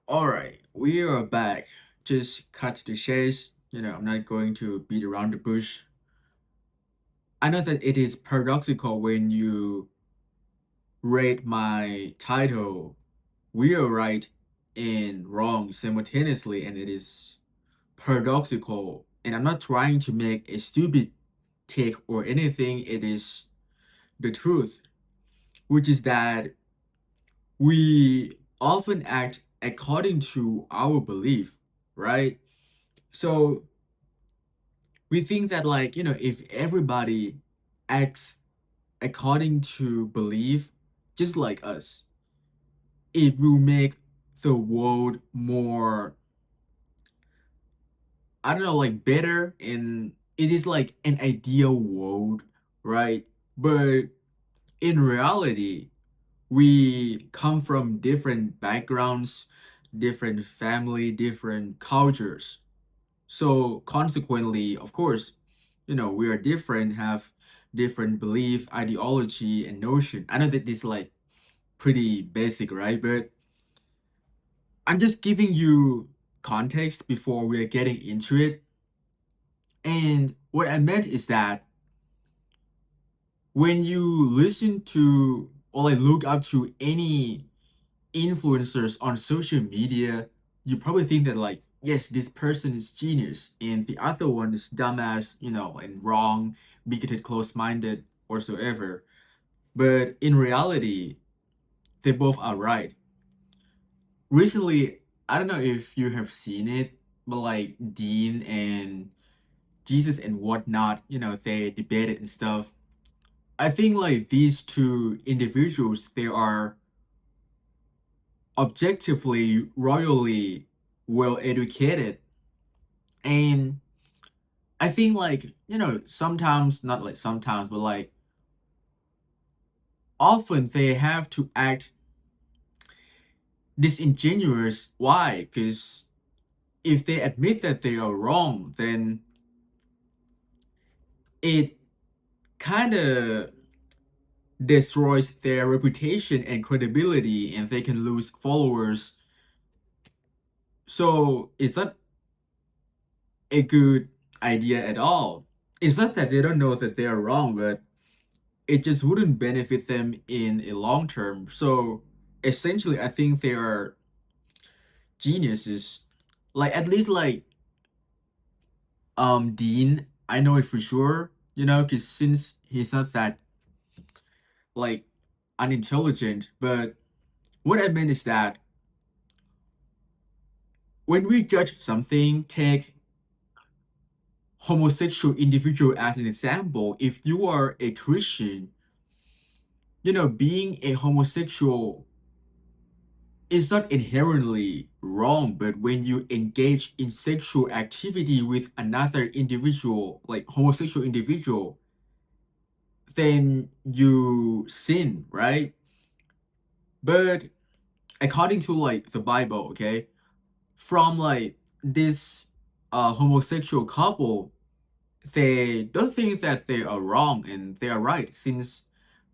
All right, we are back. Just cut to the chase. I'm not going to beat around the bush. I know that it is paradoxical when you read my title. We are right and wrong simultaneously, and it is paradoxical. And I'm not trying to make a stupid take or anything. It is the truth, which is that we often act according to our belief, right? So we think that if everybody acts according to belief just like us, it will make the world more, I don't know, like better, and it is like an ideal world, right? But in reality, we come from different backgrounds, different family, different cultures. So consequently, of course, we are different, have different belief, ideology, and notion. I know that this is like pretty basic, right? But I'm just giving you context before we're getting into it. And what I meant is that when you listen to or like look up to any influencers on social media, you probably think that like, yes, this person is genius, and the other one is dumbass, and wrong, bigoted, close-minded, or so ever. But in reality, they both are right. Recently, I don't know if you have seen it, but like Dean and Jesus and whatnot, they debated and stuff. I think like these two individuals, they are objectively royally well educated, and I think like sometimes, not like sometimes, but like often they have to act disingenuous. Why? Because if they admit that they are wrong, then it kind of destroys their reputation and credibility, and they can lose followers. So it's not a good idea at all. It's not that they don't know that they are wrong, but it just wouldn't benefit them in a long term. So essentially, I think they are geniuses. Like at least like Dean, I know it for sure, because since he's not that like unintelligent, but what I meant is that when we judge something, take homosexual individual as an example. If you are a Christian, being a homosexual is not inherently wrong, but when you engage in sexual activity with another individual, like homosexual individual, then you sin, right? But according to like the Bible, okay, from like this homosexual couple, they don't think that they are wrong and they are right, since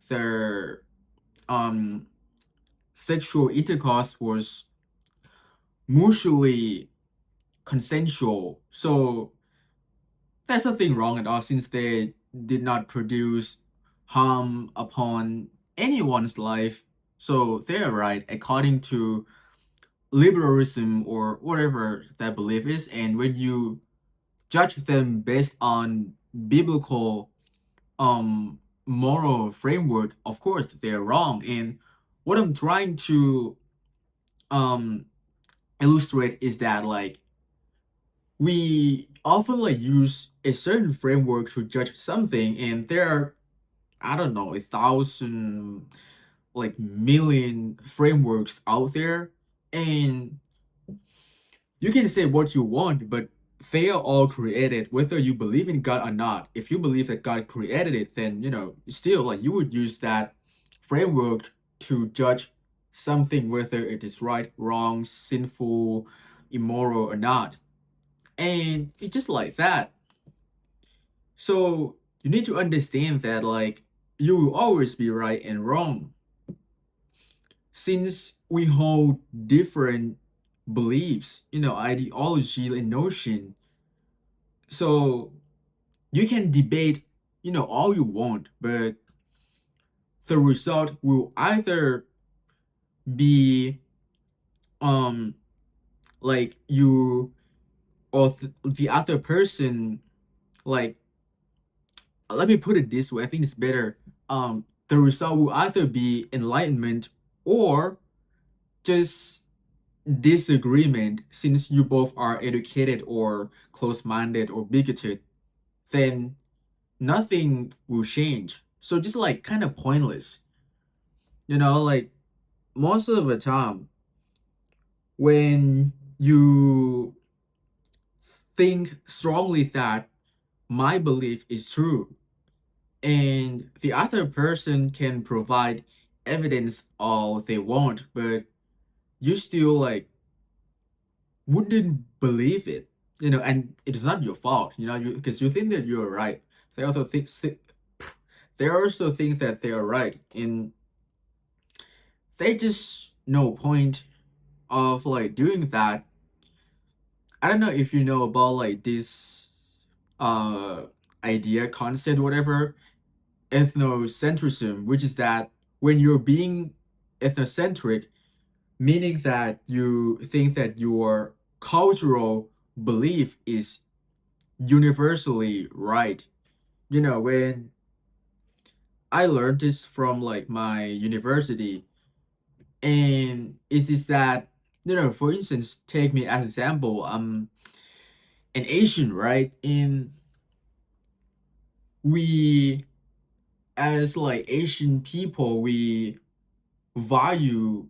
their um sexual intercourse was mutually consensual. So there's nothing wrong at all, since they did not produce harm upon anyone's life. So they're right according to liberalism or whatever that belief is. And when you judge them based on biblical moral framework, of course they're wrong. And what I'm trying to um illustrate is that like we often like use a certain framework to judge something, and there are, I don't know, 1,000 like million frameworks out there, and you can say what you want, but they are all created whether you believe in God or not. If you believe that God created it, then still like you would use that framework to judge something, whether it is right, wrong, sinful, immoral or not. And it's just like that. So you need to understand that like you will always be right and wrong, since we hold different beliefs, ideology and notion. So you can debate, all you want, but the result will either be um like you or the other person, like, let me put it this way, I think it's better. The result will either be enlightenment or just disagreement. Since you both are educated or close-minded or bigoted, then nothing will change. So just like kind of pointless. Like most of the time when you think strongly that my belief is true and the other person can provide evidence all they want, but you still like wouldn't believe it, and it's not your fault, you because you think that you're right. They also they also think that they are right, and they just no point of like doing that. I don't know if you know about like this uh idea, concept, whatever, ethnocentrism, which is that when you're being ethnocentric, meaning that you think that your cultural belief is universally right. When I learned this from like my university, and is that, for instance, take me as example, an Asian, right? And we, as like Asian people, we value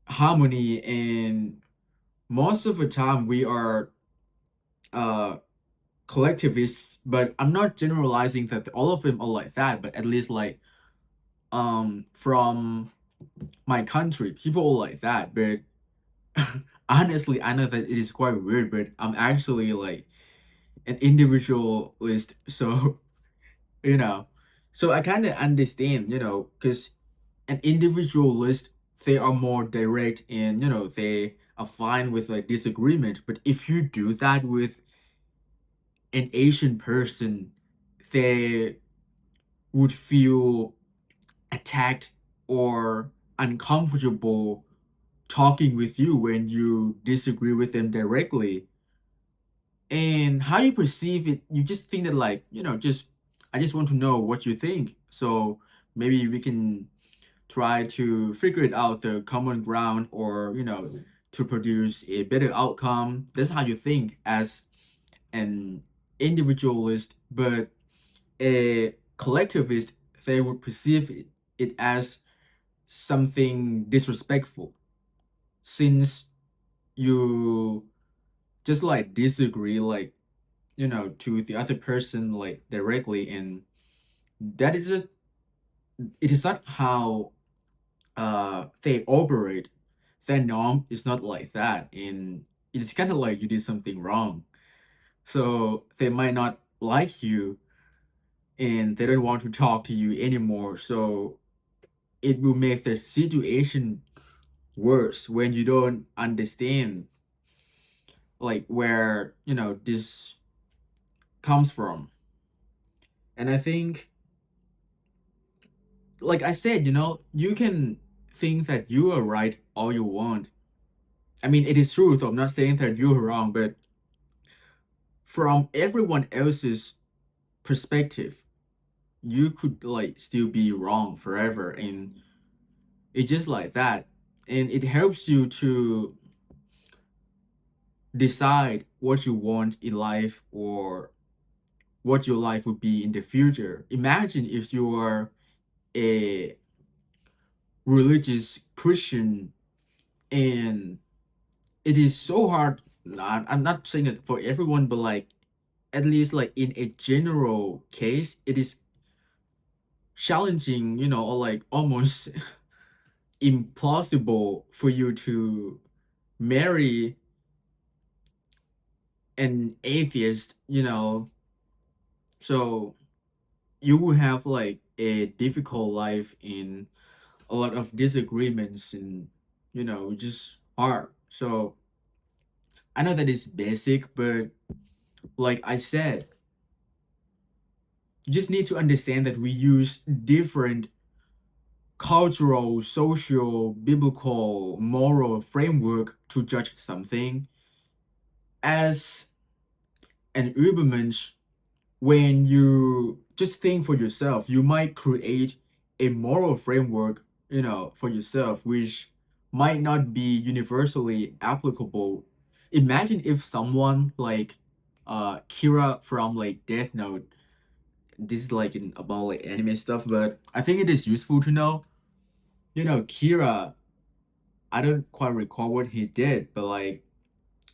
harmony, and most of the time we are uh collectivists, but I'm not generalizing that all of them are like that, but at least like from my country, people are like that. But honestly, I know that it is quite weird, but I'm actually like an individualist. So you know so I kind of understand, because an individualist, they are more direct, and they are fine with like disagreement. But if you do that with an Asian person, they would feel attacked or uncomfortable talking with you when you disagree with them directly. And how you perceive it, you just think that like, just I just want to know what you think. So maybe we can try to figure it out, the common ground, or to produce a better outcome. That's how you think as an individualist. But a collectivist, they would perceive it as something disrespectful, since you just like disagree, like, to the other person like directly. And that is just, it is not how they operate. Their norm is not like that, and it's kind of like you did something wrong, so they might not like you, and they don't want to talk to you anymore. So it will make the situation worse when you don't understand like where this comes from. And I think, like I said, you can think that you are right all you want. I mean, it is true, so I'm not saying that you're wrong, but from everyone else's perspective, you could like still be wrong forever. And it's just like that. And it helps you to decide what you want in life, or what your life would be in the future. Imagine if you are a religious Christian, and it is so hard. I'm not saying it for everyone, but like at least like in a general case, it is challenging, or like almost impossible for you to marry an atheist. So you will have like a difficult life in a lot of disagreements, and just hard. So I know that it's basic, but like I said, you just need to understand that we use different cultural, social, biblical, moral framework to judge something. As an Übermensch, when you just think for yourself, you might create a moral framework, for yourself, which might not be universally applicable. Imagine if someone like Kira from like Death Note, this is like about like anime stuff, but I think it is useful to know. Kira, I don't quite recall what he did, but like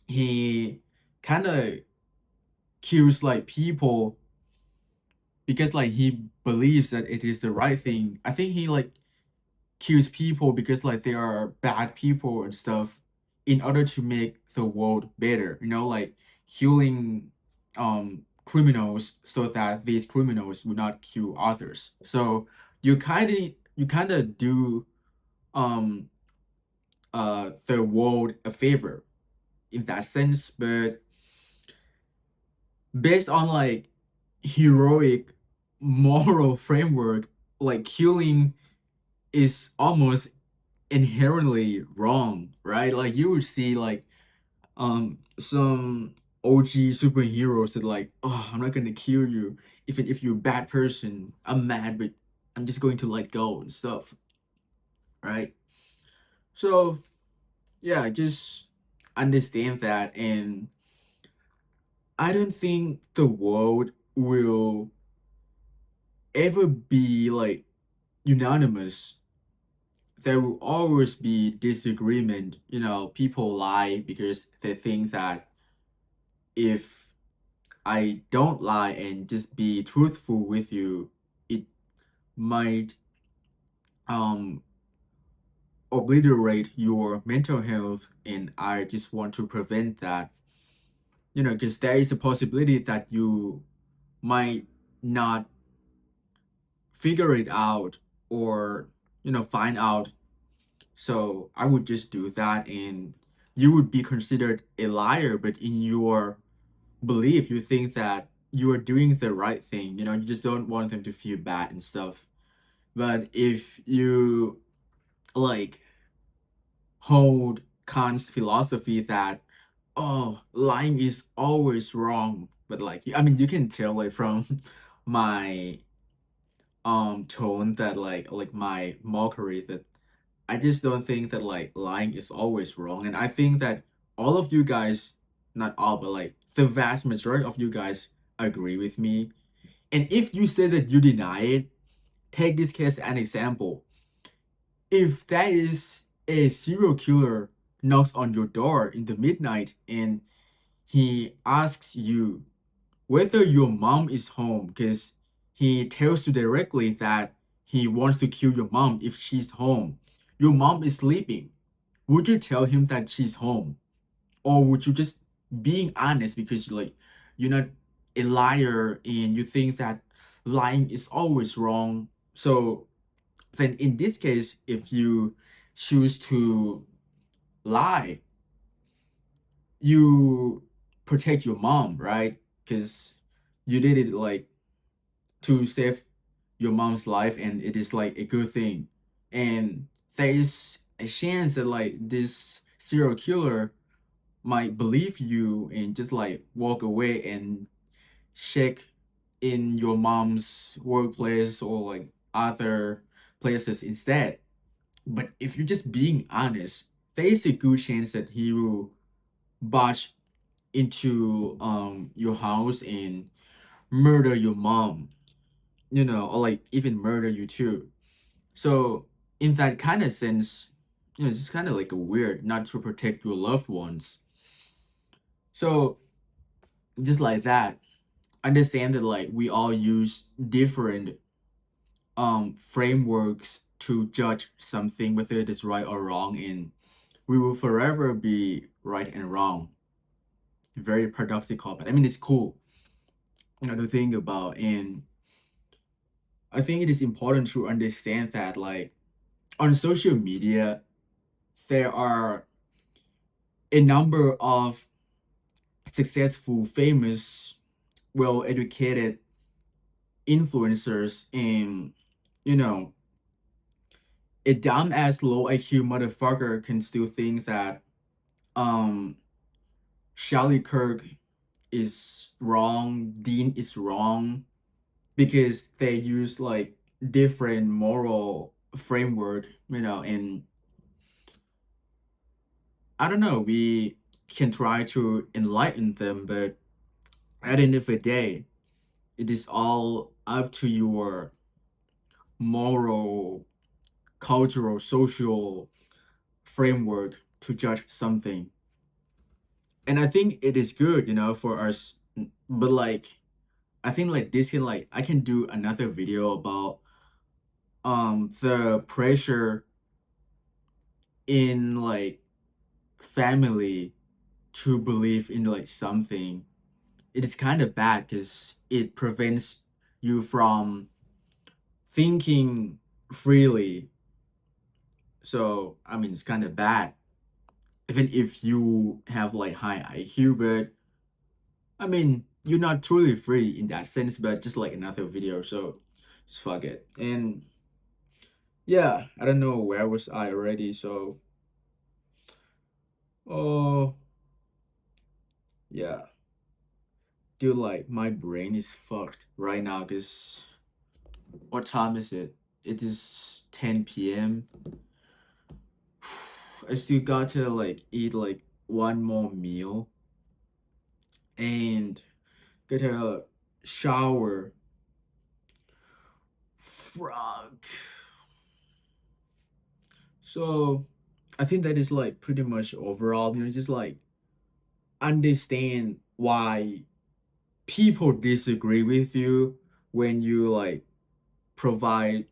he kind of kills like people because like he believes that it is the right thing. I think he like kills people because like they are bad people and stuff in order to make the world better. Like killing criminals so that these criminals would not kill others. So you kind of do um the world a favor in that sense, but based on like heroic moral framework, like killing is almost inherently wrong, right? Like you would see like some OG superheroes that like, oh, I'm not gonna kill you if you're a bad person. I'm mad, but I'm just going to let go and stuff, right? So yeah, just understand that, and I don't think the world will ever be like unanimous. There will always be disagreement. People lie because they think that if I don't lie and just be truthful with you, it might um obliterate your mental health, and I just want to prevent that. Because there is a possibility that you might not figure it out, or find out. So I would just do that, and you would be considered a liar, but in your belief you think that you are doing the right thing. You just don't want them to feel bad and stuff. But if you like hold Kant's philosophy that, oh, lying is always wrong, but like, I mean, you can tell like from my tone that like my mockery, that I just don't think that like lying is always wrong. And I think that all of you guys, not all, but like the vast majority of you guys agree with me. And if you say that you deny it, take this case as an example. If that is a serial killer knocks on your door in the midnight and he asks you whether your mom is home, because he tells you directly that he wants to kill your mom if she's home. Your mom is sleeping. Would you tell him that she's home? Or would you just being honest because you're not a liar and you think that lying is always wrong? So then in this case, if you choose to lie, you protect your mom, right? Because you did it like to save your mom's life, and it is like a good thing. And there is a chance that like this serial killer might believe you and just like walk away and check in your mom's workplace or like other places instead. But if you're just being honest, there is a good chance that he will barge into your house and murder your mom, or like even murder you too. So in that kind of sense, it's just kind of like a weird not to protect your loved ones. So just like that, understand that like we all use different frameworks to judge something, whether it is right or wrong, and we will forever be right and wrong. Very paradoxical, but I mean it's cool, to think about. And I think it is important to understand that like on social media there are a number of successful, famous, well-educated influencers, and you know, a dumbass low IQ motherfucker can still think that um Charlie Kirk is wrong, Dean is wrong, because they use like different moral framework, and I don't know, we can try to enlighten them, but at the end of the day, it is all up to your moral, cultural, social framework to judge something. And I think it is good, for us. But like, I think like this can like I can do another video about the pressure in like family to believe in like something. It is kind of bad because it prevents you from thinking freely. So I mean, it's kind of bad even if you have like high IQ, but I mean, you're not truly free in that sense, but just like another video, so just fuck it. And yeah, I don't know where was I already, so oh yeah. Dude, like my brain is fucked right now because what time is it? It is 10 p.m. I still got to like eat like one more meal and get a shower. Fuck. So I think that is like pretty much overall, just like understand why people disagree with you when you like provide,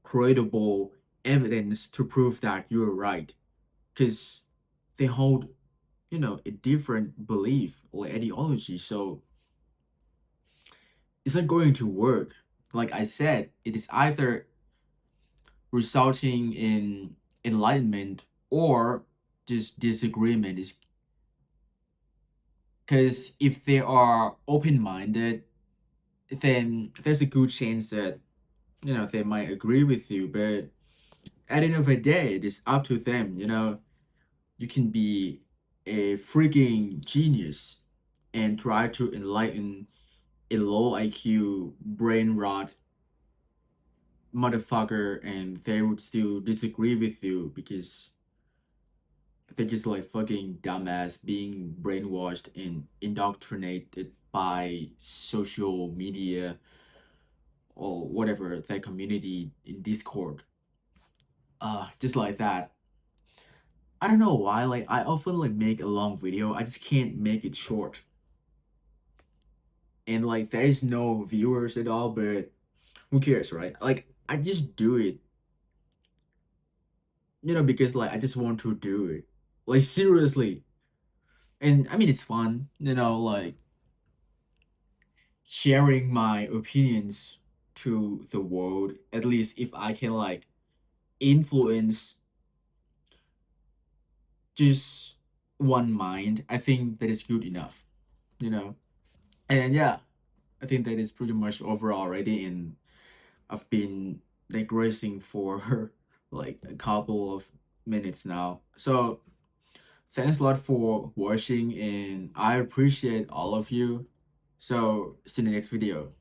credible evidence to prove that you're right. Because they hold, a different belief or ideology. So it's not going to work. Like I said, it is either resulting in enlightenment or just disagreement. Is because if they are open-minded, then there's a good chance that they might agree with you. But at the end of the day, it is up to them. You can be a freaking genius and try to enlighten a low IQ brain rot motherfucker, and they would still disagree with you because they're just like fucking dumbass being brainwashed and indoctrinated by social media or whatever their community in Discord. Just like that. I don't know why, like I often like make a long video, I just can't make it short. And like there is no viewers at all, but who cares, right? Like I just do it, because like I just want to do it. Like seriously. And I mean it's fun, like sharing my opinions to the world. At least if I can like influence just one mind, I think that is good enough, you know. And yeah, I think that is pretty much overall already. And I've been digressing for like a couple of minutes now. So thanks a lot for watching, and I appreciate all of you. So see you in the next video.